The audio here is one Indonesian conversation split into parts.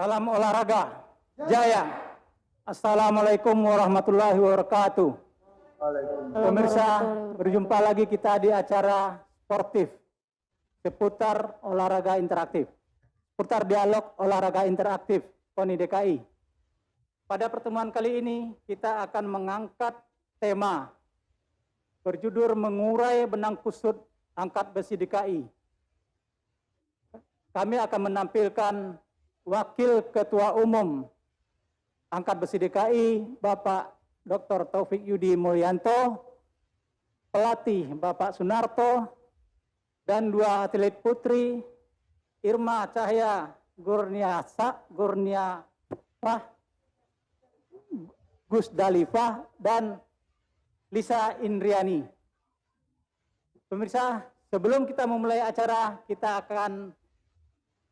Salam olahraga. Jaya. Assalamualaikum warahmatullahi wabarakatuh. Pemirsa, berjumpa lagi kita di acara sportif seputar olahraga interaktif. Seputar dialog olahraga interaktif PONI DKI. Pada pertemuan kali ini kita akan mengangkat tema berjudul mengurai benang kusut angkat besi DKI. Kami akan menampilkan Wakil Ketua Umum Angkat Besi DKI, Bapak Dr. Taufik Yudi Mulyanto, pelatih Bapak Sunarto, dan dua atlet putri, Irma Cahya Gurniafah, Gus Dalifah, dan Lisa Indriani. Pemirsa, sebelum kita memulai acara, kita akan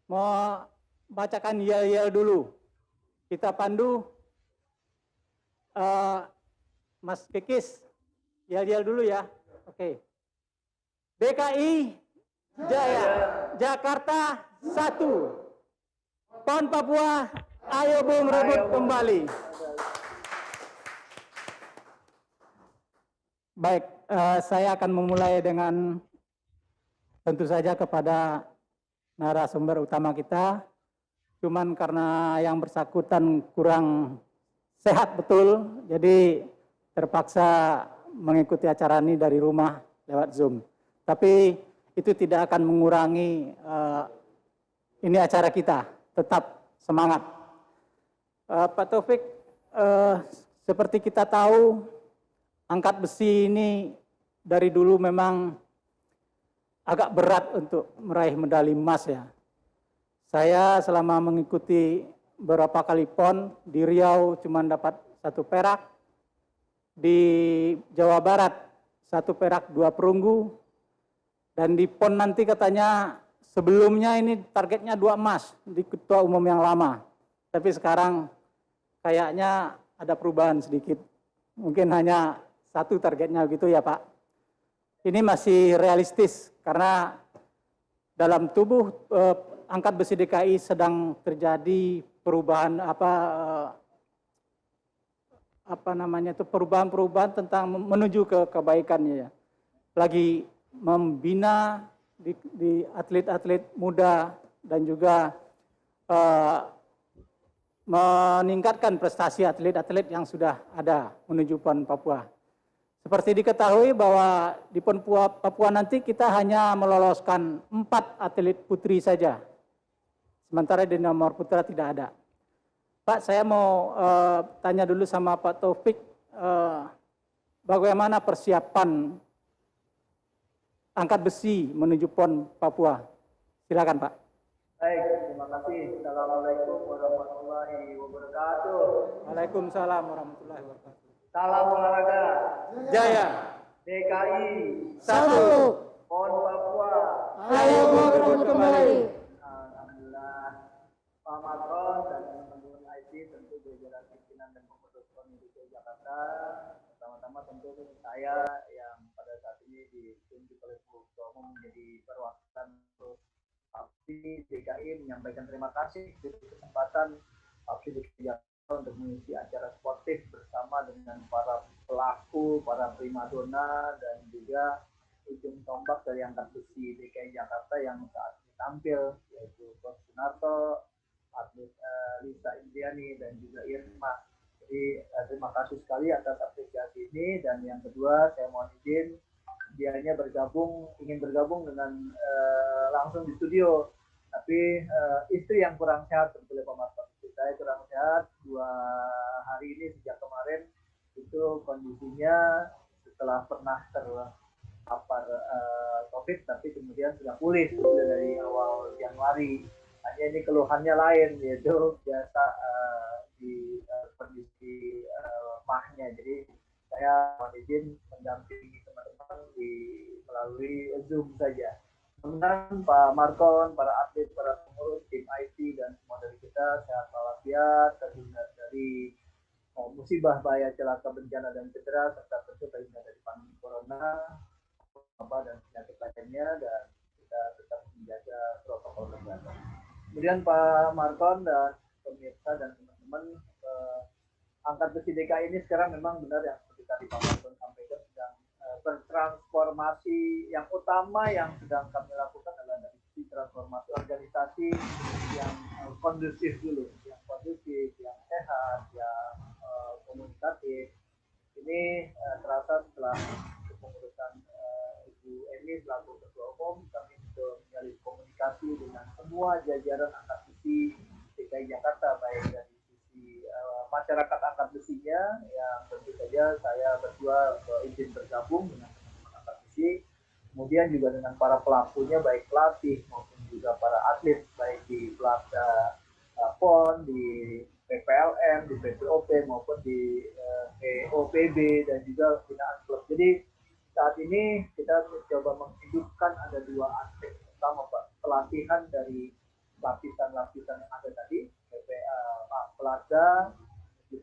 membacakan yel-yel dulu. Kita pandu, Mas Kikis, yel-yel dulu ya. Oke. DKI Jaya, Jakarta 1. PON Papua, ayo Bung rebut kembali. Baik, saya akan memulai dengan tentu saja kepada narasumber utama kita. Cuman karena yang bersangkutan kurang sehat betul, jadi terpaksa mengikuti acara ini dari rumah lewat Zoom. Tapi itu tidak akan mengurangi ini acara kita, tetap semangat. Pak Taufik, seperti kita tahu, angkat besi ini dari dulu memang agak berat untuk meraih medali emas ya. Saya selama mengikuti beberapa kali PON, di Riau cuma dapat 1 perak, di Jawa Barat 1 perak 2 perunggu, dan di PON nanti katanya sebelumnya ini targetnya 2 emas di ketua umum yang lama. Tapi sekarang kayaknya ada perubahan sedikit. Mungkin hanya 1 targetnya gitu ya Pak. Ini masih realistis karena dalam tubuh Angkat Besi DKI sedang terjadi perubahan perubahan tentang menuju ke kebaikannya ya. Lagi membina di atlet-atlet muda dan juga meningkatkan prestasi atlet-atlet yang sudah ada menuju PON Papua. Seperti diketahui bahwa di PON Papua nanti kita hanya meloloskan 4 atlet putri saja. Sementara di nomor putra tidak ada. Pak, saya mau tanya dulu sama Pak Taufik, bagaimana persiapan angkat besi menuju PON Papua? Silakan Pak. Baik, terima kasih. Assalamualaikum warahmatullahi wabarakatuh. Waalaikumsalam warahmatullahi wabarakatuh. Salam olahraga. Jaya. DKI 1. PON Papua. Ayo berebut kembali. Alhamdulillah, Pak Matron dan teman-teman IT, tentu jajaran pimpinan dan pengurus PON DKI Jakarta, pertama-tama tentu saya yang pada saat ini ditunjuk oleh Ketua Umum menjadi perwakilan untuk Papsi DKI menyampaikan terima kasih di kesempatan Papsi DKI Jakarta untuk mengisi acara sportif bersama dengan para pelaku, para primadona, dan juga ujung tombak dari angkat besi DKI Jakarta yang saat ini tampil, yaitu Prof. Sunarto, atlet Lisa Indriani, dan juga Irma. Jadi terima kasih sekali atas apresiasi ini. Dan yang kedua, saya mohon izin, dianya ingin bergabung dengan langsung di studio, tapi istri yang kurang sehat sebetulnya Pak Marton. Saya kurang sehat 2 hari ini sejak kemarin, itu kondisinya setelah pernah terpapar COVID, tapi kemudian sudah pulih dari awal Januari. Hanya ini keluhannya lain, yaitu biasa di kondisi mahnya. Jadi saya mohon izin mendampingi teman-teman melalui Zoom saja. Teman-teman, Pak Markon, para atlet, para pengurus, tim IT, dan semua dari kita sehat walafiat, terhindar dari musibah, bahaya, celaka, bencana, dan cedera, serta tentu terhindar dari pandemi corona, dan penyakit lainnya, dan kita tetap menjaga protokol kesehatan. Kemudian Pak Markon dan pemirsa dan teman-teman, angkat besi DKI ini sekarang memang benar yang seperti tadi Pak Marton sampaikan, sedang bertransformasi. Yang utama yang sedang kami lakukan adalah dari sisi transformasi organisasi yang kondusif dulu, yang kondusif, yang sehat, yang komunikatif. Ini terasa setelah kepengurusan Ibu Eni selaku Ketua Umum, kami sudah menjalin komunikasi dengan semua jajaran angkat besi DKI Jakarta, baik dari sisi masyarakat angkat besinya, yang tentu saja saya berdua izin bergabung dengan teman-teman angkat besi, kemudian juga dengan para pelakunya, baik pelatih maupun juga para atlet, baik di Pelakda PON, di PPLM, di PPOP maupun di POPB dan juga binaan klub. Jadi saat ini kita mencoba menghidupkan ada dua aspek. Pertama, Pak, pelatihan dari lapisan-lapisan yang ada tadi, Pelakda,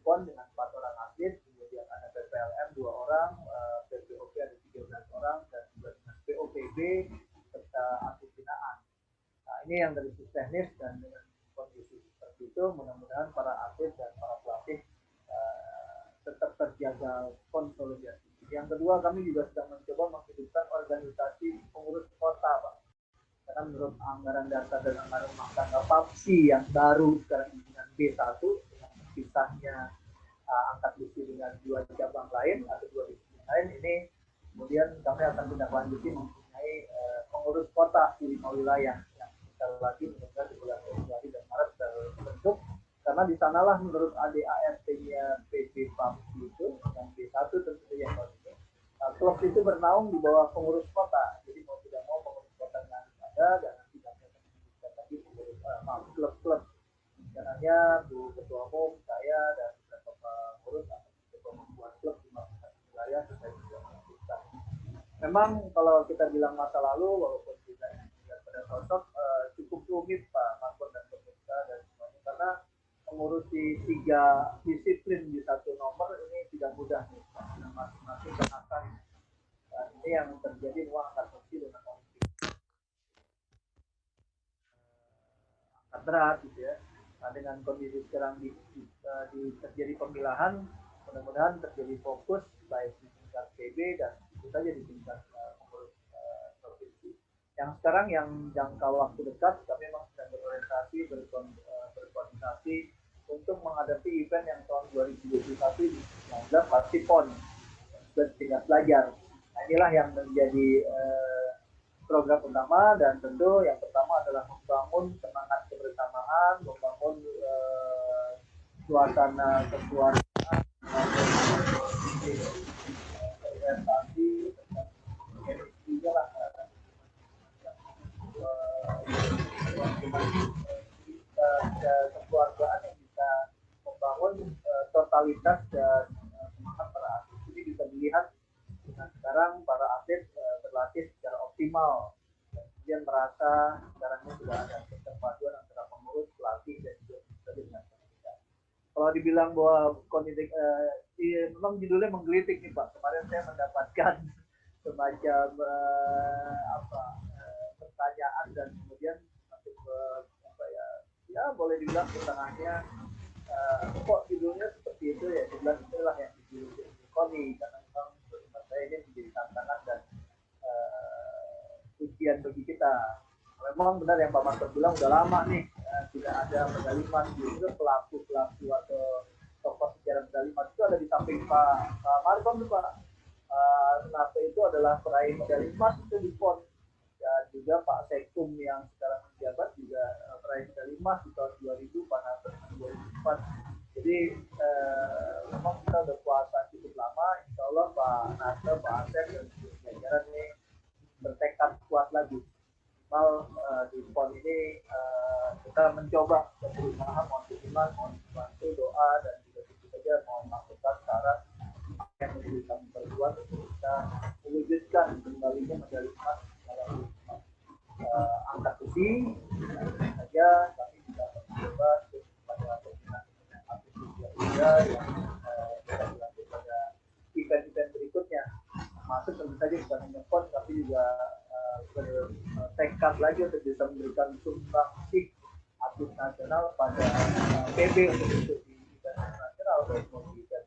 PON dengan 4 orang atlet, kemudian ada PPLM 2 orang, PPOP ada 13 orang, dan juga dengan POPB serta atlet binaan. Nah, ini yang dari sisi teknis, dan dengan kondisi seperti itu mudah-mudahan para atlet dan para pelatih tetap terjaga konsolidasi. Yang kedua, kami juga sedang mencoba menghidupkan organisasi pengurus kota, Pak. Karena menurut anggaran dasar dan anggaran rumah tangga PAPSI yang baru sekarang dengan B1 dengan pisahnya angkat besi dengan 2 cabang lain atau 2 disiplin lain, ini kemudian kami akan tindak lanjuti mempunyai pengurus kota di 5 wilayah yang kita lagi mendengar di bulan Februari dan Maret terbentuk, karena di sanalah menurut ADART-nya PB PAPSI itu yang B1 tentu yang baru ini, klub itu bernaung di bawah pengurus kota. Jadi mau tidak mau pengurus kotanya ada, dan nanti kami akan menyebutkan lagi pengurus klub-klub. Rencananya Bu Ketua Umum, saya dan beberapa pengurus akan mencoba membuat klub di masing-masing wilayah supaya bisa melakukan. Memang kalau kita bilang masa lalu, walaupun tidak pada sosok, cukup rumit Pak Marton dan pemirsa dan semuanya, karena mengurusi 3 disiplin di satu nomor ini tidak mudah nih, karena masing-masing kenakan. Ini yang terjadi ruang angkat besi dengan olimpik angkat berat gitu ya. Nah, dengan kondisi sekarang terjadi pemilahan, mudah-mudahan terjadi fokus baik di tingkat PB dan tentu saja di tingkat pengurus provinsi. Yang sekarang yang jangka waktu dekat kami memang sedang berorientasi berkoordinasi untuk menghadapi event yang tahun 2021 di 2019 pasti PON dan tingkat pelajar. Nah, inilah yang menjadi program utama, dan tentu yang pertama adalah membangun semangat kebersamaan, membangun suasana kekeluargaan, orientasi, juga lah kekeluargaan yang bisa membangun totalitas dan semangat para atlet. Ini bisa dilihat dengan sekarang para atlet berlatih secara optimal, dan kemudian merasa sekarang ini sudah ada perpaduan antara pengurus, pelatih, dan juga dengan pemerintah. Kalau dibilang bahwa kondisi memang judulnya menggelitik nih Pak. Kemarin saya mendapatkan semacam pertanyaan, dan kemudian masuk ke ya boleh dibilang setengahnya kok judulnya seperti itu ya, dibilang itulah yang dijuluki Koni, karena memang menurut saya ini menjadi tantangan dan ujian bagi kita. Memang benar yang Pak Marton bilang, udah lama nih tidak ada medali emas. Justru pelaku atau tokoh sejarah medali emas itu ada di samping Pak Marton tuh Pak. Sunarto itu adalah peraih medali emas itu di PON, dan juga Pak Sekum yang sekarang menjabat juga peraih medali emas di tahun 2000, Pak Narto di 2004. Jadi memang kita udah puasa cukup lama. Insya Allah Pak Narto, Pak Asep dan jajaran ini bertekad kuat lagi. Minimal di PON ini kita mencoba berusaha, mohon dukungan, mohon bantu doa, dan juga tentu saja mohon masukan saran yang menjadi kami perbuat untuk kita mewujudkan kembalinya medali emas dalam angkat besi. Saja kami juga mencoba pada pembinaan atlet usia yang bisa dilanjut pada event-event berikutnya. Masuk tentu saja bukan hanya PON, tapi juga bertekad lagi untuk bisa memberikan sumbangsi atlet nasional pada PB untuk di event nasional maupun di event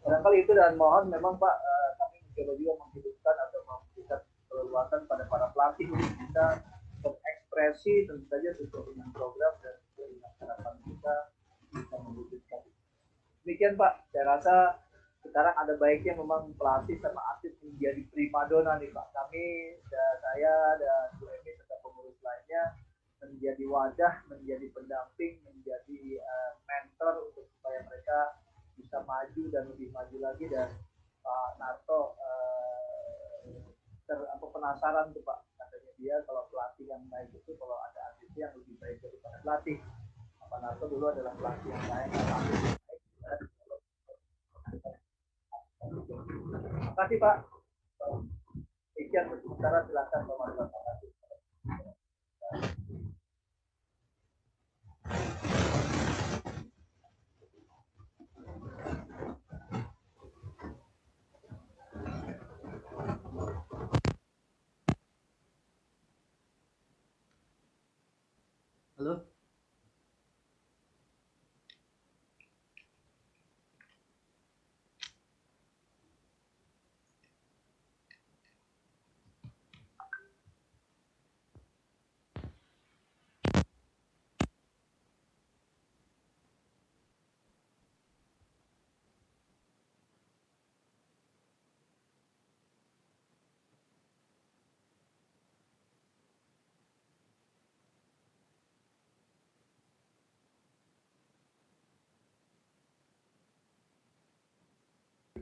barangkali itu, dan mohon memang Pak kami mencoba juga menghidupkan atau memberikan keleluasan pada para pelatih untuk bisa berekspresi tentu saja sesuai dengan program dan sesuai dengan harapan kita bisa mewujudkan. Demikian Pak, saya rasa sekarang ada baiknya memang pelatih sama atlet menjadi primadona nih Pak. Kami, saya dan Bu Emi serta pengurus lainnya menjadi wadah, menjadi pendamping, menjadi mentor untuk supaya mereka bisa maju dan lebih maju lagi. Dan Pak Narto penasaran tuh Pak, katanya dia kalau pelatih yang baik itu kalau ada atlet yang lebih baik daripada pelatih. Pak Narto dulu adalah pelatih yang baik. Terima kasih Pak. Sekian sementara, silakan Pak Marwan. Halo.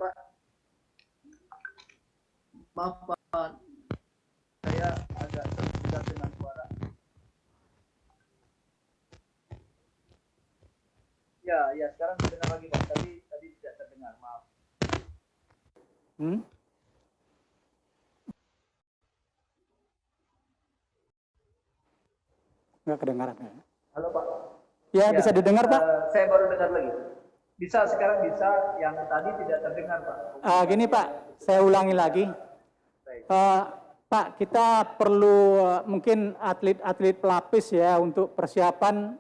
Pak, maaf Pak, saya agak tersendat dengan suara. Ya, sekarang terdengar lagi Pak. Tadi tidak terdengar, maaf. Nggak kedengaran. Halo Pak. Ya, bisa didengar Pak? Saya baru dengar lagi. Bisa, sekarang bisa. Yang tadi tidak terdengar Pak. Gini Pak, saya ulangi lagi. Pak, kita perlu mungkin atlet-atlet pelapis ya untuk persiapan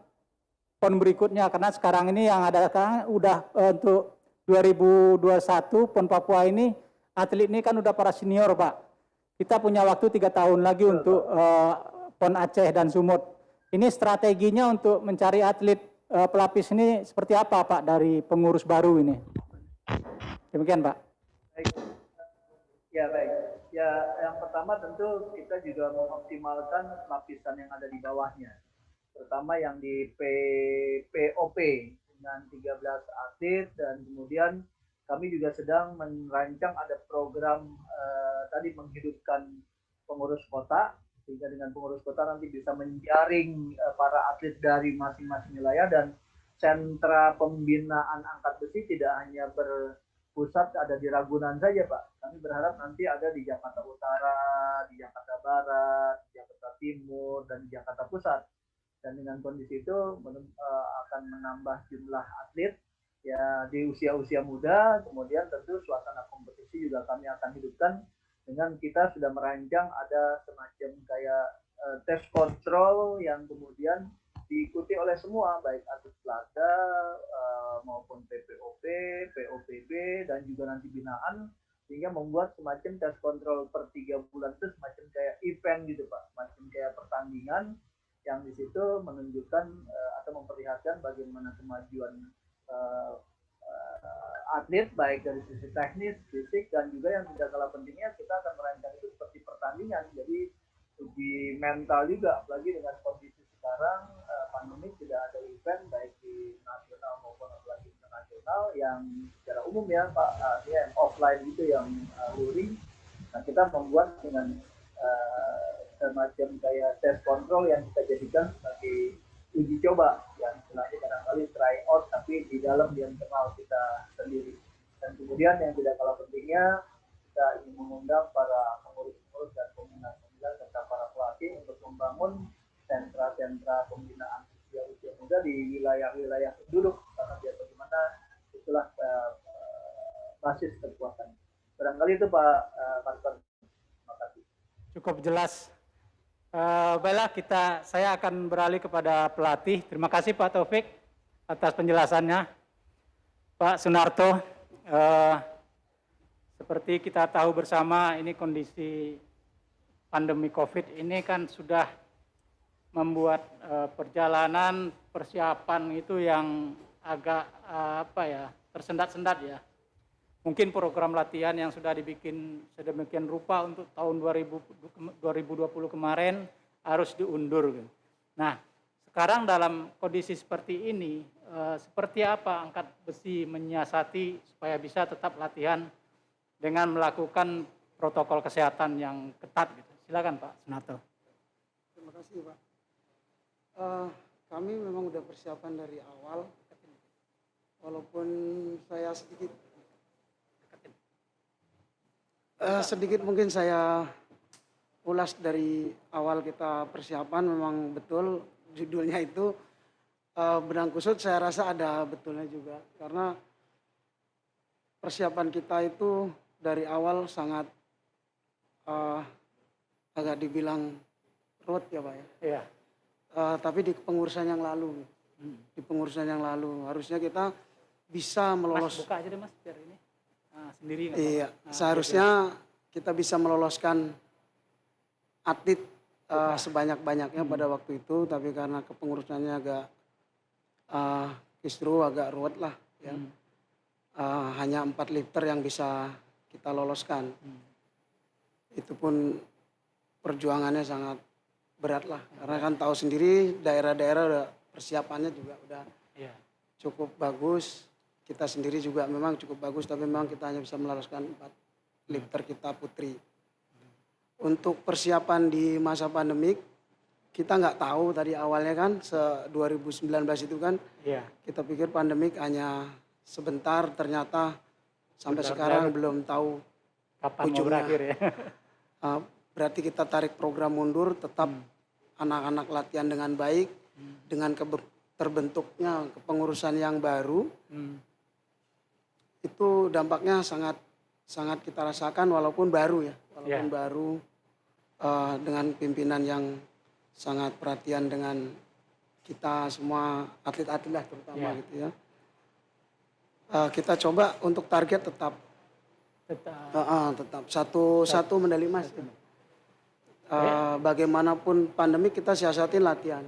PON berikutnya, karena sekarang ini yang ada sekarang udah untuk 2021 PON Papua ini atlet ini kan udah para senior Pak. Kita punya waktu 3 tahun lagi untuk PON Aceh dan Sumut. Ini strateginya untuk mencari atlet pelapis ini seperti apa Pak dari pengurus baru ini? Demikian Pak. Baik. Ya baik. Ya, yang pertama tentu kita juga mengoptimalkan lapisan yang ada di bawahnya, terutama yang di POP dengan 13 atlet, dan kemudian kami juga sedang merancang ada program tadi menghidupkan pengurus kota, sehingga dengan pengurus kota nanti bisa menjaring para atlet dari masing-masing wilayah, dan sentra pembinaan angkat besi tidak hanya pusat ada di Ragunan saja Pak. Kami berharap nanti ada di Jakarta Utara, di Jakarta Barat, di Jakarta Timur, dan di Jakarta Pusat. Dan dengan kondisi itu akan menambah jumlah atlet ya di usia-usia muda. Kemudian tentu suasana kompetisi juga kami akan hidupkan dengan kita sudah merancang ada semacam kayak tes kontrol yang kemudian diikuti oleh semua, baik atlet pelada maupun PPOP, POPB, dan juga nanti binaan, sehingga membuat semacam tes kontrol per 3 bulan itu semacam kayak event gitu Pak, semacam kayak pertandingan yang di situ menunjukkan atau memperlihatkan bagaimana kemajuan atlet baik dari sisi teknis, fisik, dan juga yang tidak kalah pentingnya kita akan merancang itu seperti pertandingan, jadi uji mental juga, apalagi dengan kondisi sekarang pandemi tidak ada event baik di nasional maupun apalagi internasional yang secara umum ya Pak, yang offline itu yang luring. Nah kita membuat dengan semacam kayak tes kontrol yang kita jadikan sebagai uji coba yang nanti barangkali try out tapi di dalam di internal kita sendiri. Dan kemudian yang tidak kalah pentingnya kita ingin mengundang para pengurus-pengurus dan pembina-pembina serta para pelatih untuk membangun sentra-sentra pembinaan usia muda di wilayah-wilayah penduduk, karena biar bagaimana itulah basis kekuatan. Barangkali itu Pak Marton. Terima kasih. Cukup jelas Baiklah, saya akan beralih kepada pelatih. Terima kasih Pak Taufik atas penjelasannya. Pak Sunarto, seperti kita tahu bersama, ini kondisi pandemi COVID ini kan sudah membuat perjalanan persiapan itu yang agak tersendat-sendat ya. Mungkin program latihan yang sudah dibikin sedemikian rupa untuk tahun 2020 kemarin harus diundur. Nah, sekarang dalam kondisi seperti ini, seperti apa Angkat Besi menyiasati supaya bisa tetap latihan dengan melakukan protokol kesehatan yang ketat gitu. Silakan Pak Sunarto. Terima kasih Pak. Kami memang sudah persiapan dari awal, walaupun saya sedikit mungkin saya ulas dari awal kita persiapan. Memang betul judulnya itu benang kusut, saya rasa ada betulnya juga, karena persiapan kita itu dari awal sangat agak dibilang ruwet ya Pak ya. Iya. Tapi di pengurusan yang lalu, di pengurusan yang lalu harusnya kita bisa melolos. Mas buka aja deh Mas biar ini. Sendiri nggak Iya, apa-apa. seharusnya kita bisa meloloskan atlet sebanyak-banyaknya pada waktu itu, tapi karena kepengurusannya agak kisru, agak ruwet lah ya. Hanya 4 lifter yang bisa kita loloskan. Itu pun perjuangannya sangat berat lah, karena kan tahu sendiri daerah-daerah udah persiapannya juga udah cukup bagus. Kita sendiri juga memang cukup bagus, tapi memang kita hanya bisa meloloskan 4 lifter kita putri. Untuk persiapan di masa pandemik, kita nggak tahu tadi awalnya kan 2019 itu kan, kita pikir pandemik hanya sebentar, ternyata sampai sekarang belum tahu kapan mau ujungnya. berakhir ya. Berarti kita tarik program mundur, tetap anak-anak latihan dengan baik, dengan terbentuknya kepengurusan yang baru. Itu dampaknya sangat kita rasakan, walaupun baru ya, walaupun baru, dengan pimpinan yang sangat perhatian dengan kita semua atlet-atlet lah terutama gitu ya. Kita coba untuk target tetap satu medali emas. Bagaimanapun pandemi kita siasatin latihan.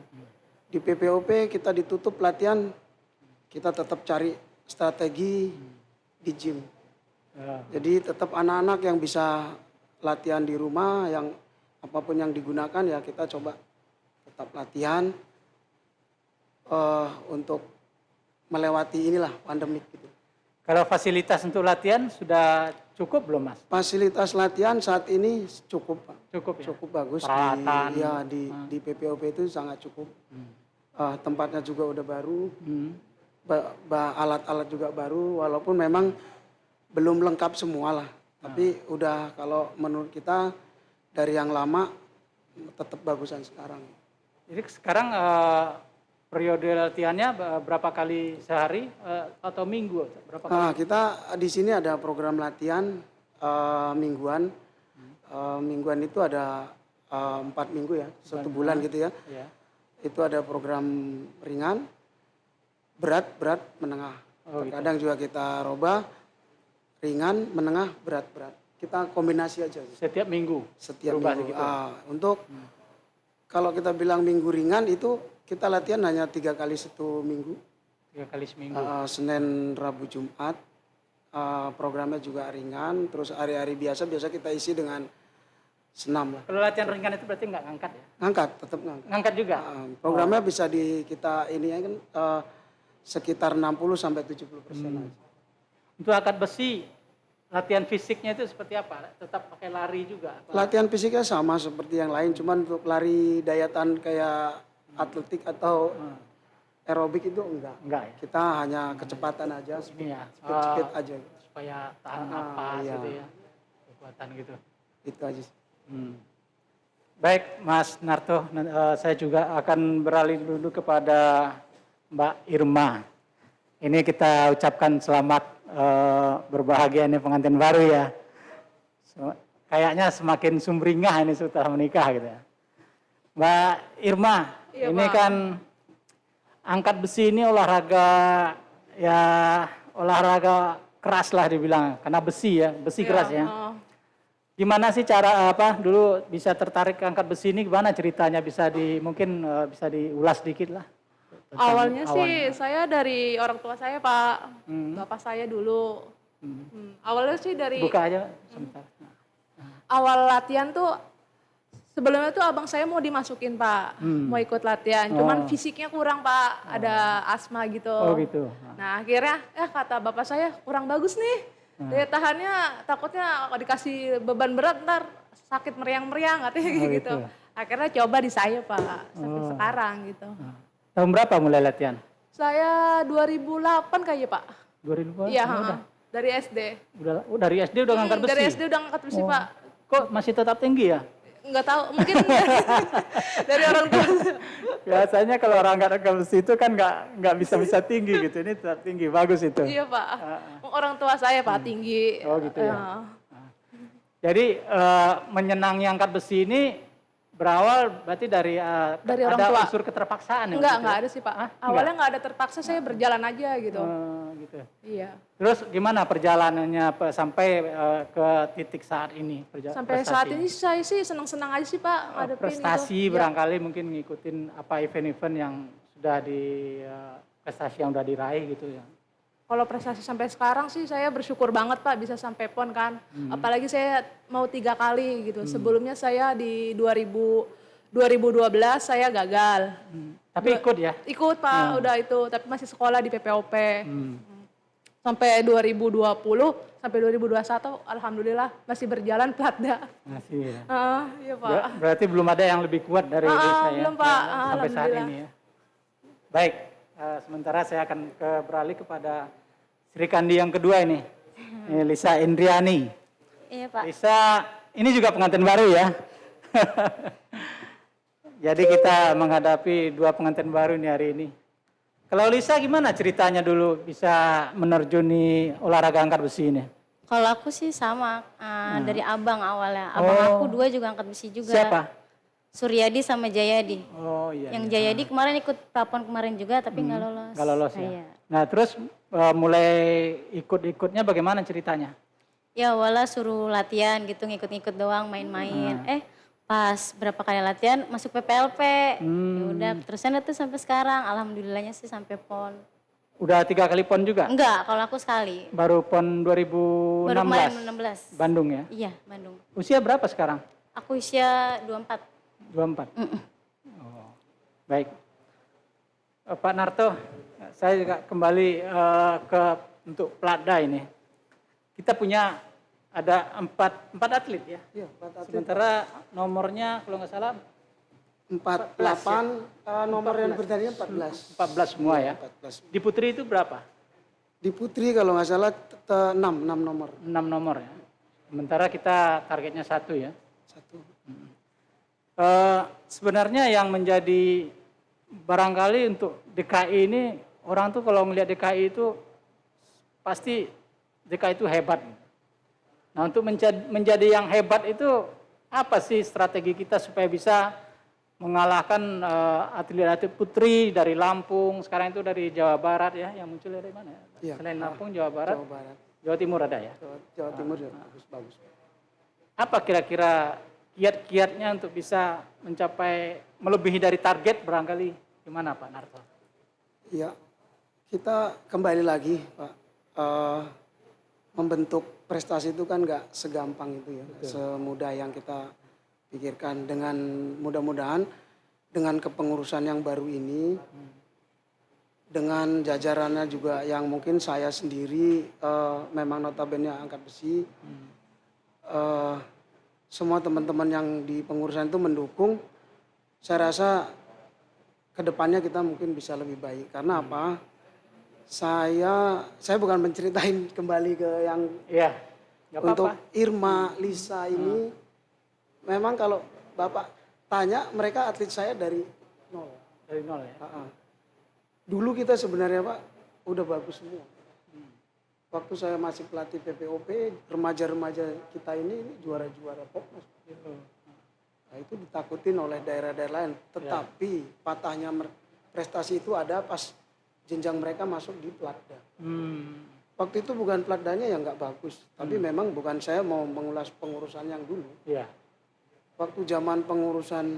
Di PPOP kita ditutup latihan, kita tetap cari strategi di gym. Jadi tetap anak-anak yang bisa latihan di rumah, yang apapun yang digunakan ya kita coba tetap latihan untuk melewati inilah pandemik gitu. Kalau fasilitas untuk latihan sudah cukup belum Mas? Fasilitas latihan saat ini cukup Pak. Cukup ya? Cukup bagus. Peralatan. Di PPOP itu sangat cukup. Tempatnya juga udah baru. Alat-alat juga baru, walaupun memang belum lengkap semua lah. Tapi udah, kalau menurut kita dari yang lama tetap bagusan sekarang. Jadi sekarang periode latihannya berapa kali sehari atau minggu? Berapa kali? Nah, kita di sini ada program latihan mingguan. Mingguan itu ada 4 minggu ya, 1 bulan gitu ya. Itu ada program ringan, berat, menengah. Kadang juga kita robah, ringan, menengah, berat. Kita kombinasi aja. Setiap minggu? Setiap minggu. Gitu. Untuk kalau kita bilang minggu ringan itu kita latihan hanya 3 kali 1 minggu. 3 kali seminggu. Senin, Rabu, Jumat. Programnya juga ringan. Terus hari-hari biasa kita isi dengan senam lah. Kalau latihan ringan itu berarti nggak ngangkat ya? Ngangkat, tetap ngangkat. Ngangkat juga? Programnya bisa kita ini kan sekitar 60-70% aja. Untuk angkat besi, latihan fisiknya itu seperti apa? Tetap pakai lari juga? Latihan fisiknya sama seperti yang lain, cuman untuk lari dayatan kayak atletik atau aerobik itu enggak. Enggak ya? Kita hanya kecepatan aja, speed aja. Supaya tahan napas gitu ya, kekuatan gitu. Itu aja. Baik Mas Narto, saya juga akan beralih dulu kepada Mbak Irma. Ini kita ucapkan selamat berbahagia ini pengantin baru ya. Kayaknya semakin sumringah ini setelah menikah gitu ya. Mbak Irma, Iya, ini Pak. kan angkat besi ini olahraga ya olahraga keras lah dibilang karena besi ya, besi keras ya. oh. Gimana sih cara apa dulu bisa tertarik ke angkat besi ini? Gimana ceritanya bisa mungkin bisa diulas dikit lah. tentang Awalnya sih saya dari orang tua saya, Pak. Hmm. Bapak saya dulu. Awalnya sih dari Buka aja sebentar. awal latihan tuh sebelumnya tuh abang saya mau dimasukin, Pak. Mau ikut latihan, cuman Oh. fisiknya kurang, Pak. Ada asma gitu. Oh gitu. Nah, akhirnya kata bapak saya kurang bagus nih. Daya tahannya takutnya kalau dikasih beban berat ntar sakit meriang-meriang katanya Oh, gitu. gitu. Akhirnya coba di saya, Pak. Sampai sekarang gitu. Tahun berapa mulai latihan? Saya 2008 kayaknya, Pak. 2000 Iya, udah. dari SD. Dari SD udah ngangkat besi. Dari SD udah ngangkat besi, Pak. Kok masih tetap tinggi ya? Nggak tahu, mungkin dari orang tua. Biasanya kalau orang angkat besi itu kan nggak bisa tinggi gitu. Ini tetap tinggi, bagus itu. Iya, Pak. Orang tua saya, Pak, tinggi. Oh gitu ya. Eh, Jadi menyenangi angkat besi ini berawal berarti dari Dari orang ada tua. unsur keterpaksaan ya? Enggak ada sih, Pak. Awalnya nggak ada terpaksa, saya berjalan aja gitu. Gitu. Iya. Terus gimana perjalanannya sampai ke titik saat ini? Sampai saat ini saya sih senang-senang aja sih, Pak, ngadepin prestasi gitu. barangkali mungkin ngikutin apa event-event yang sudah prestasi yang sudah diraih gitu ya. Kalau prestasi sampai sekarang sih saya bersyukur banget, Pak, bisa sampai PON kan. Apalagi saya mau 3 kali gitu. Sebelumnya saya di 2012 saya gagal. Tapi ikut ya? Ikut, Pak, udah itu, tapi masih sekolah di PPOP. Sampai 2020, sampai 2021 alhamdulillah masih berjalan Platda. Masih ya. Iya, Pak. Berarti belum ada yang lebih kuat dari desa ya? belum, Pak. Sampai saat Alhamdulillah. ini ya. Baik, sementara saya akan beralih kepada Sri Kandi yang kedua ini. Ini Lisa Indriani. Iya Pak. Lisa, ini juga pengantin baru ya. Jadi kita menghadapi 2 pengantin baru nih hari ini. Kalau Lisa gimana ceritanya dulu bisa menerjuni olahraga angkat besi ini? Kalau aku sih sama dari abang awalnya. Abang aku 2 juga angkat besi juga. Siapa? Suryadi sama Jayadi. Oh iya. Yang Jayadi kemarin ikut prapon kemarin juga tapi nggak lolos. Nggak lolos ya. Iya. Nah terus mulai ikut-ikutnya bagaimana ceritanya? Ya awalnya suruh latihan gitu ngikut-ngikut doang main-main. Pas berapa kali latihan masuk PPLP. Ya udah terusan itu sampai sekarang. Alhamdulillahnya sih sampai PON. Udah 3 kali PON juga? Enggak, kalau aku sekali. Baru PON 2016? Baru kemarin 16. Bandung ya? Iya, Bandung. Usia berapa sekarang? Aku usia 24. 24? Oh, baik. Pak Narto, saya juga kembali untuk Platda ini. Kita punya ada 4 atlet ya? Iya, 4 atlet. Sementara nomornya kalau nggak salah 48 nomor yang berdirinya 14. 14 semua ya? 14. Di putri itu berapa? Di putri kalau nggak salah 6 nomor. 6 nomor ya? Sementara kita targetnya 1 ya? 1. Sebenarnya yang menjadi barangkali untuk DKI ini, orang tuh kalau melihat DKI itu pasti DKI itu hebat. Nah untuk menjadi yang hebat itu apa sih strategi kita supaya bisa mengalahkan atlet-atlet putri dari Lampung, sekarang itu dari Jawa Barat ya, yang muncul dari mana ya? Iya. Selain Lampung, Jawa Barat, Jawa Barat. Jawa Timur ada ya? Jawa Timur ya bagus. Apa kira-kira kiat-kiatnya untuk bisa mencapai melebihi dari target barangkali gimana Pak Narto? Iya, kita kembali lagi Pak, membentuk prestasi itu kan nggak segampang itu ya, semudah yang kita pikirkan. Dengan mudah-mudahan dengan kepengurusan yang baru ini, dengan jajarannya juga yang mungkin saya sendiri memang notabene angkat besi, semua teman-teman yang di pengurusan itu mendukung, saya rasa kedepannya kita mungkin bisa lebih baik. Karena apa? Saya bukan menceritain kembali ke yang Iya, nggak untuk apa-apa. Irma, Lisa ini, memang kalau Bapak tanya, mereka atlet saya dari nol. Dari nol ya? Dulu kita sebenarnya Pak, udah bagus semua. Waktu saya masih pelatih PPOP, remaja-remaja kita ini juara-juara Popnas. Nah, itu ditakutin oleh daerah-daerah lain. Tetapi patahnya prestasi itu ada pas jenjang mereka masuk di Platda. Waktu itu bukan Platdanya yang nggak bagus, tapi memang bukan saya mau mengulas pengurusan yang dulu. Ya. Waktu zaman pengurusan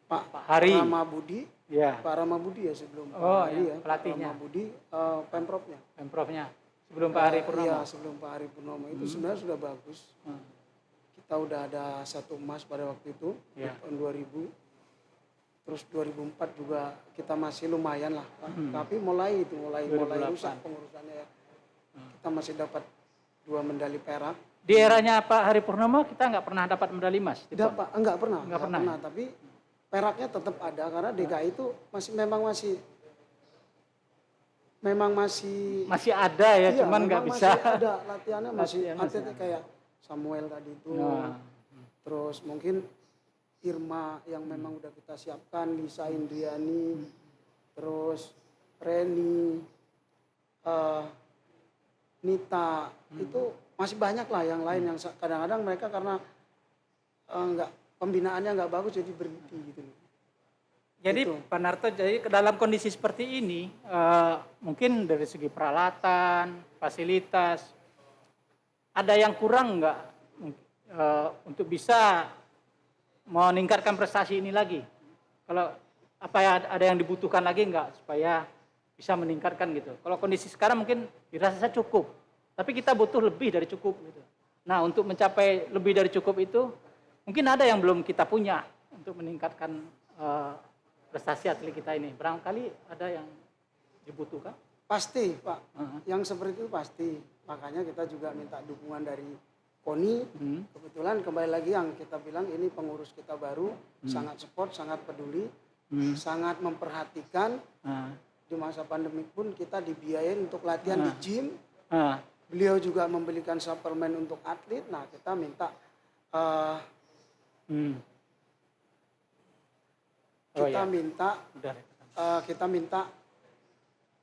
Pak Hari. Ramabudi, Ya. Pak Ramabudi ya sebelum Pak Oh, Hari ya, ya, Pak pelatihnya. Ramabudi Pemprovnya. Pemprovnya sebelum Pak Hari Purnomo. Iya, sebelum Pak Hari Purnomo itu sebenarnya sudah bagus. Kita udah ada 1 emas pada waktu itu di Ya. tahun 2000. Terus 2004 juga kita masih lumayan lah, Pak. Tapi mulai 2008. rusak pengurusannya ya. Kita masih dapat 2 medali perak. Di eranya Pak Hari Purnomo kita nggak pernah dapat medali emas. di Tidak, PON. Pak, enggak pernah. Nggak pernah. Tapi peraknya tetap ada karena DKI itu memang masih Masih ada ya, iya, cuman nggak memang bisa. masih ada latihannya masih Latihan masih atletnya kayak Samuel tadi itu. Nah. Terus mungkin Irma yang memang udah kita siapkan, Lisa Indriani, terus Reni, Nita, itu masih banyak lah yang lain yang kadang-kadang mereka karena pembinaannya nggak bagus jadi berhenti gitu. Jadi Gitu. Pak Narto, jadi dalam kondisi seperti ini, mungkin dari segi peralatan, fasilitas, ada yang kurang nggak untuk bisa meningkatkan prestasi ini lagi? Kalau apa ya, ada yang dibutuhkan lagi nggak supaya bisa meningkatkan gitu? Kalau kondisi sekarang mungkin dirasa cukup, tapi kita butuh lebih dari cukup gitu. Nah, untuk mencapai lebih dari cukup itu, mungkin ada yang belum kita punya untuk meningkatkan prestasi atlet kita ini. Barangkali ada yang dibutuhkan. Pasti Pak, yang seperti itu pasti. Makanya kita juga minta dukungan dari KONI. Kebetulan kembali lagi yang kita bilang ini pengurus kita baru, sangat support, sangat peduli, sangat memperhatikan. Di masa pandemi pun kita dibiayain untuk latihan di gym. Beliau juga membelikan suplemen untuk atlet. Nah, kita minta kita minta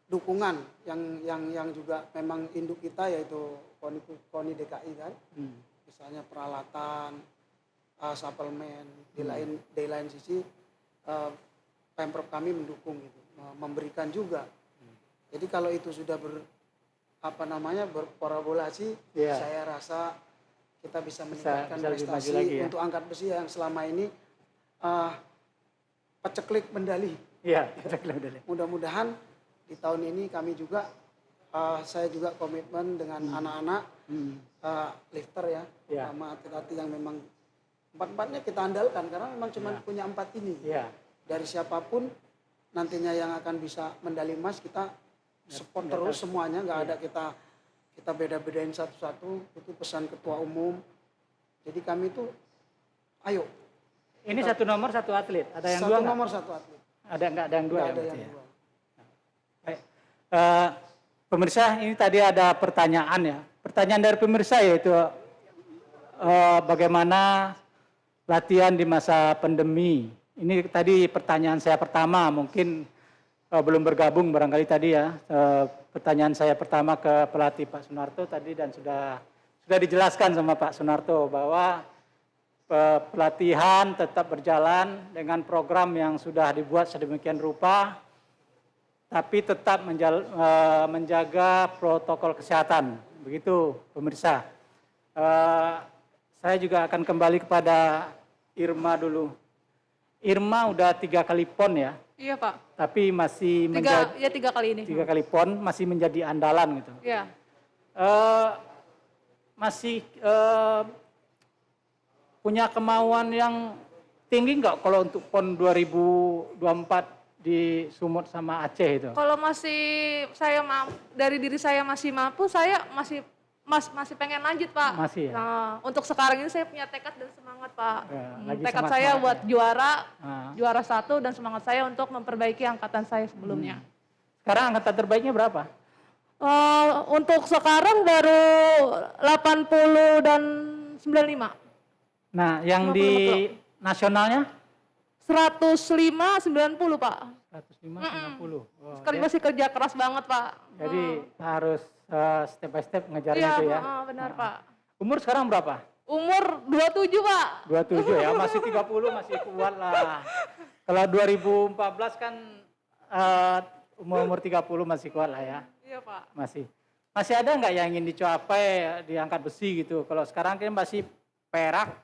dukungan yang juga memang induk kita yaitu KONI DKI kan. Misalnya peralatan, suplemen, di lain sisi Pemprov kami mendukung gitu, memberikan juga. Jadi kalau itu sudah berkolaborasi, saya rasa kita bisa meningkatkan bisa lebih maju prestasi lagi ya. untuk angkat besi yang selama ini peceklik medali. Iya, peceklik medali. Mudah-mudahan di tahun ini kami juga, saya juga komitmen dengan anak-anak lifter ya, sama atlet-atlet yang memang empat-empatnya kita andalkan karena memang cuma punya 4 ini. Dari siapapun nantinya yang akan bisa medali emas kita support terus semuanya, nggak ada kita beda-bedain satu-satu. Itu pesan ketua umum. Jadi kami tuh ayo. Ini satu nomor satu atlet. Ada yang satu dua nomor satu atlet. Ada nggak ada yang dua? Nggak ya, ada berarti yang ya? dua. Baik. Pemirsa, ini tadi ada pertanyaan ya. Pertanyaan dari pemirsa yaitu bagaimana latihan di masa pandemi. Ini tadi pertanyaan saya pertama, mungkin belum bergabung barangkali tadi ya. Pertanyaan saya pertama ke pelatih Pak Sunarto tadi dan sudah dijelaskan sama Pak Sunarto bahwa pelatihan tetap berjalan dengan program yang sudah dibuat sedemikian rupa, tapi tetap menjaga protokol kesehatan. Begitu pemirsa. Saya juga akan kembali kepada Irma dulu. Irma udah 3 kali PON ya, Iya Pak. tapi masih 3 kali ini. 3 kali PON masih menjadi andalan gitu. Iya. Masih punya kemauan yang tinggi nggak kalau untuk PON 2024 di Sumut sama Aceh itu? Kalau masih dari diri saya masih mampu, saya masih pengen lanjut Pak. Masih ya? Nah, untuk sekarang ini saya punya tekad dan semangat Pak. Ya, lagi Tekad semangat saya buat ya. juara 1 dan semangat saya untuk memperbaiki angkatan saya sebelumnya. Sekarang angkatan terbaiknya berapa? Untuk sekarang baru 80 dan 95. Nah, yang 50, di nasionalnya? 105, 90 Pak. 105, 90. Sekali masih kerja keras banget Pak. Jadi harus step by step ngejarnya Iya, itu ya. benar Pak. Umur sekarang berapa? Umur 27 Pak. 27 ya, masih 30 masih kuat lah. Kalau 2014 kan umur 30 masih kuat lah ya. Iya Pak. Masih. Masih ada nggak yang ingin dicapai di angkat besi gitu? Kalau sekarang kan masih perak,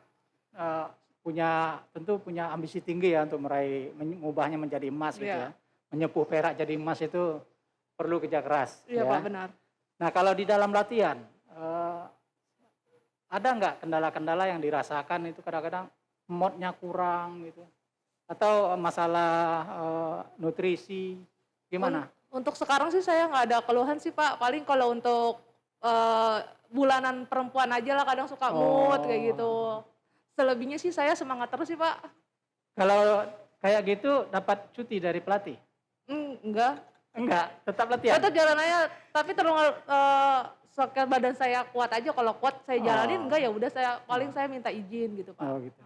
tentu punya ambisi tinggi ya untuk mengubahnya menjadi emas gitu Iya. ya. Menyepuh perak jadi emas itu perlu kerja keras. Iya ya. Pak, benar. Nah kalau di dalam latihan, ada nggak kendala-kendala yang dirasakan itu kadang-kadang moodnya kurang gitu? Atau masalah nutrisi, gimana? Untuk sekarang sih saya nggak ada keluhan sih Pak. Paling kalau untuk bulanan perempuan aja lah kadang suka mood kayak gitu. Selebihnya sih saya semangat terus sih Pak. Kalau kayak gitu dapat cuti dari pelatih? Enggak. Enggak, tetap latihan? Tetap jalan aja. Tapi terlalu sekat badan saya kuat aja. Kalau kuat saya jalanin, enggak ya udah saya minta izin gitu Pak. Oh gitu.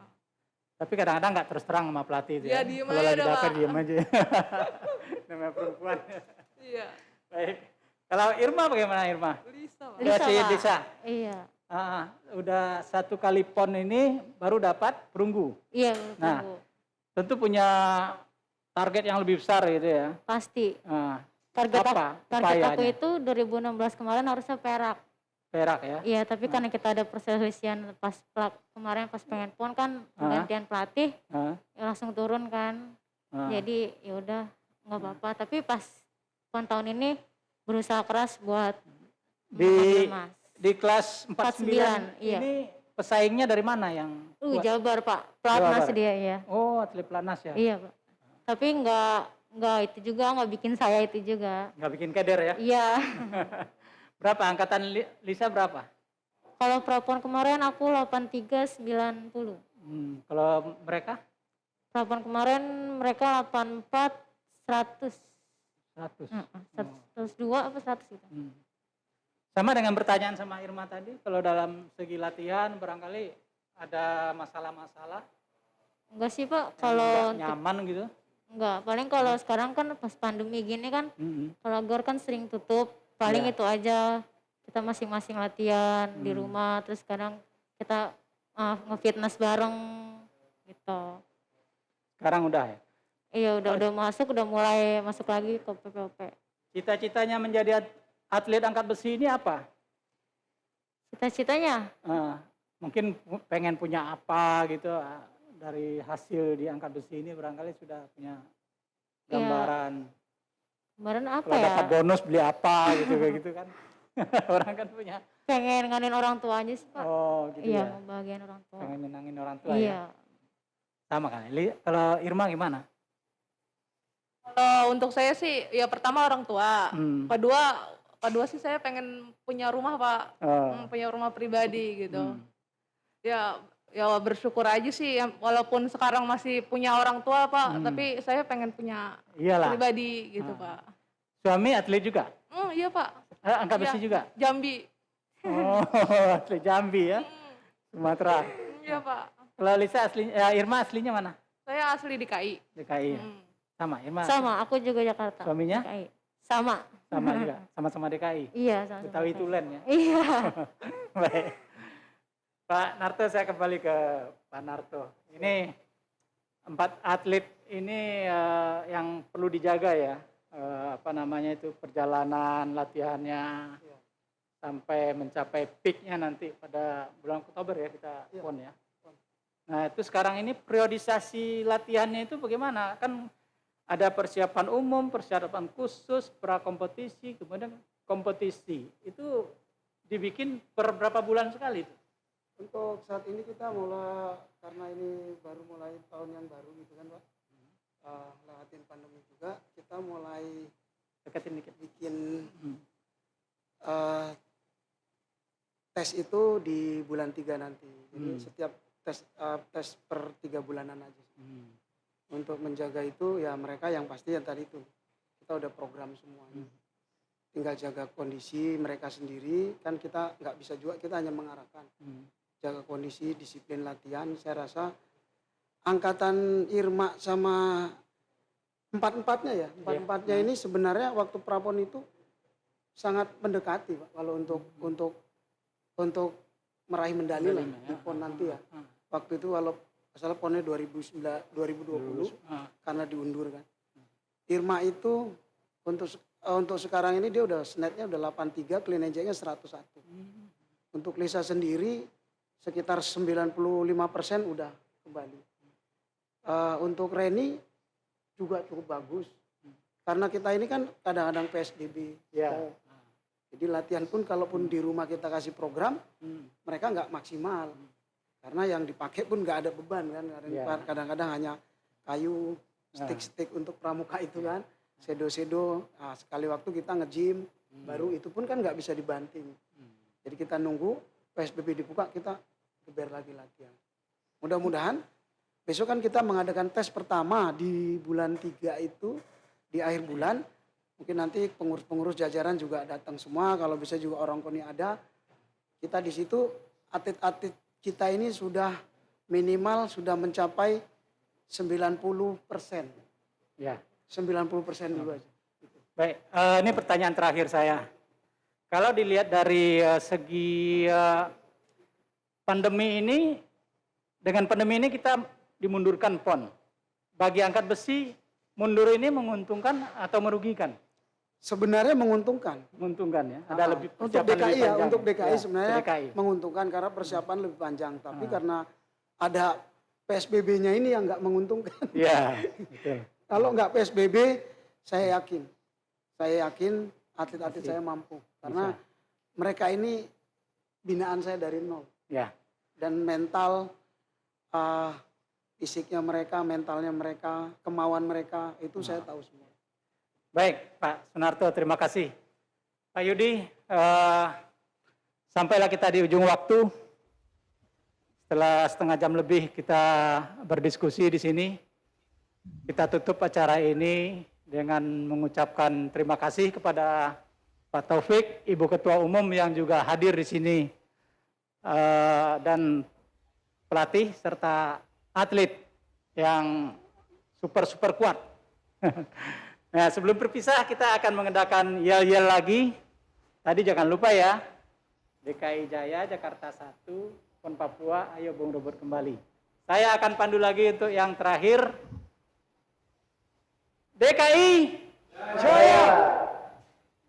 Tapi kadang-kadang nggak terus terang sama pelatih itu Ya, ya? diem Kalau aja lagi dah, dapat Pak. diem aja. Namanya perempuan. Iya. Baik. Kalau Irma bagaimana Irma? Lisa Pak. Udah si Pak. Lisa? Iya. Udah 1 kali pon ini baru dapat perunggu. Iya, Nah. Bu. Tentu punya target yang lebih besar gitu ya. Pasti. Nah, Target apa target aku upayanya? itu 2016 kemarin harusnya perak. Perak ya. Iya, tapi karena kita ada perselisihan kemarin pas pengen pon kan gantian pelatih, Hah? ya langsung turun kan. Nah, Jadi ya udah nggak apa-apa. Tapi pas pon tahun ini berusaha keras buat di mengambil emas. di kelas 49 iya. ini pesaingnya dari mana yang kuat? Jabar Pak, pelatnas Jabar. dia ya. Oh, atlet pelatnas ya. Iya Pak. Tapi nggak itu juga, nggak bikin saya itu juga. Nggak bikin keder ya. Iya. Berapa angkatan Lisa berapa? Kalau prapon kemarin aku 8390. Kalau mereka Prapon kemarin mereka 84 100. 100. 102 apa 100 gitu. Sama dengan pertanyaan sama Irma tadi, kalau dalam segi latihan barangkali ada masalah-masalah Enggak sih Pak, yang kalau nggak nyaman gitu. enggak, paling kalau sekarang kan pas pandemi gini kan, kalau gor kan sering tutup, paling Iya. itu aja. Kita masing-masing latihan di rumah, terus kadang kita nge-fitness bareng gitu. Sekarang udah ya. Iya udah masuk, udah mulai masuk lagi ke PPOP. Cita-citanya menjadi atlet angkat besi ini apa? Cita-citanya Mungkin pengen punya apa gitu dari hasil di angkat besi ini barangkali sudah punya gambaran. kemarin apa Kalau ya? dapat bonus beli apa gitu kayak gitu kan. Orang kan punya. Pengen nganin orang tuanya sih Pak. Oh gitu Iya, ya. ngebahagiain orang tua. Pengen nyenangin orang tua ya. Iya. Sama kan. Kalau Irma gimana? Kalau untuk saya sih ya pertama orang tua. Kedua sih saya pengen punya rumah Pak. Punya rumah pribadi gitu. Ya bersyukur aja sih walaupun sekarang masih punya orang tua Pak, tapi saya pengen punya Iyalah. pribadi gitu Pak. Suami atlet juga? Iya Pak. Angkat besi Iya. juga? Jambi. Oh, atlet Jambi ya. Sumatera. Iya Pak. Kalau Lisa Irma aslinya mana? Saya asli DKI. DKI ya. Sama Irma. Sama, aku juga Jakarta. Suaminya? DKI. Sama. Sama juga. Sama-sama DKI. Iya, sama. Betawi Tulen ya. Iya. Baik. Pak Narto, saya kembali ke Pak Narto. Ini 4 atlet ini yang perlu dijaga ya. Perjalanan latihannya sampai mencapai peaknya nanti pada bulan Oktober ya kita pon ya. Nah itu sekarang ini periodisasi latihannya itu bagaimana? Kan ada persiapan umum, persiapan khusus, prakompetisi, kemudian kompetisi. Itu dibikin per berapa bulan sekali itu? Untuk saat ini kita mulai, karena ini baru mulai tahun yang baru gitu kan Pak, lewatin pandemi juga, kita mulai Deketin dikit. bikin tes itu di bulan 3 nanti. Jadi setiap tes per 3 bulanan aja. Untuk menjaga itu ya mereka yang pasti yang tadi itu, kita udah program semuanya. Tinggal jaga kondisi mereka sendiri, kan kita nggak bisa juga, kita hanya mengarahkan. Jaga kondisi, disiplin latihan, saya rasa angkatan Irma sama empat-empatnya ya, empat-empatnya ini sebenarnya waktu prapon itu sangat mendekati Pak, kalau untuk meraih medali lah di PON nanti ya. Waktu itu kalau salah PON-nya 2020 karena diundur kan. Irma itu untuk sekarang ini dia udah snatnya udah 83, clean and jerknya 101. Untuk Lisa sendiri sekitar 95% udah kembali. Untuk Reni juga cukup bagus. Karena kita ini kan kadang-kadang PSBB. Ya. Jadi latihan pun kalaupun di rumah kita kasih program, mereka nggak maksimal. Karena yang dipakai pun nggak ada beban kan. Kadang-kadang hanya kayu, stick-stick untuk pramuka itu kan. Sedo-sedo, nah, sekali waktu kita nge-gym, baru itu pun kan nggak bisa dibanting. Jadi kita nunggu PSBB dibuka, kita geber lagi latihan. Mudah-mudahan besok kan kita mengadakan tes pertama di bulan 3 itu, di akhir bulan. Mungkin nanti pengurus-pengurus jajaran juga datang semua, kalau bisa juga orang KONI ada. Kita di situ, atlet-atlet kita ini sudah minimal sudah mencapai 90%. Ya. 90% dulu aja. Baik, ini pertanyaan terakhir saya. Kalau dilihat dari segi pandemi ini, dengan pandemi ini kita dimundurkan PON. Bagi angkat besi, mundur ini menguntungkan atau merugikan? Sebenarnya menguntungkan. Menguntungkan ya. Ada lebih untuk persiapan DKI lebih ya, panjang. untuk DKI sebenarnya DKI. menguntungkan karena persiapan lebih panjang. Tapi karena ada PSBB-nya ini yang nggak menguntungkan. Iya, betul. Kalau nggak PSBB, saya yakin atlet-atlet saya mampu. Karena mereka ini binaan saya dari nol. Ya. Dan mental, fisiknya mereka, mentalnya mereka, kemauan mereka, itu saya tahu semua. Baik, Pak Sunarto, terima kasih. Pak Yudi, sampailah kita di ujung waktu. Setelah setengah jam lebih kita berdiskusi di sini, kita tutup acara ini dengan mengucapkan terima kasih kepada Pak Taufik, Ibu Ketua Umum yang juga hadir di sini, dan pelatih serta atlet yang super kuat. Nah, sebelum berpisah kita akan mengedakan yel-yel lagi. Tadi jangan lupa ya, DKI Jaya, Jakarta 1, PON Papua, ayo Bung Robert kembali. Saya akan pandu lagi untuk yang terakhir. DKI Jaya,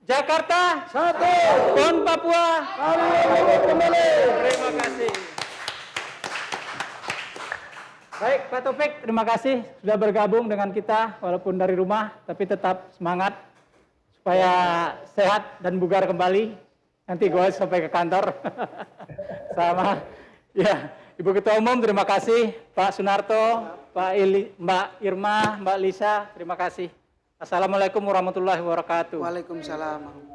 Jakarta 1, PON Papua, ayo kembali. Terima kasih. Baik, Pak Taufik, terima kasih sudah bergabung dengan kita walaupun dari rumah, tapi tetap semangat supaya sehat dan bugar kembali. Nanti gue sampai ke kantor. Sama. Ya, Ibu Ketua Umum terima kasih, Pak Sunarto, Mbak Irma, Mbak Lisa, terima kasih. Assalamualaikum warahmatullahi wabarakatuh. Waalaikumsalam.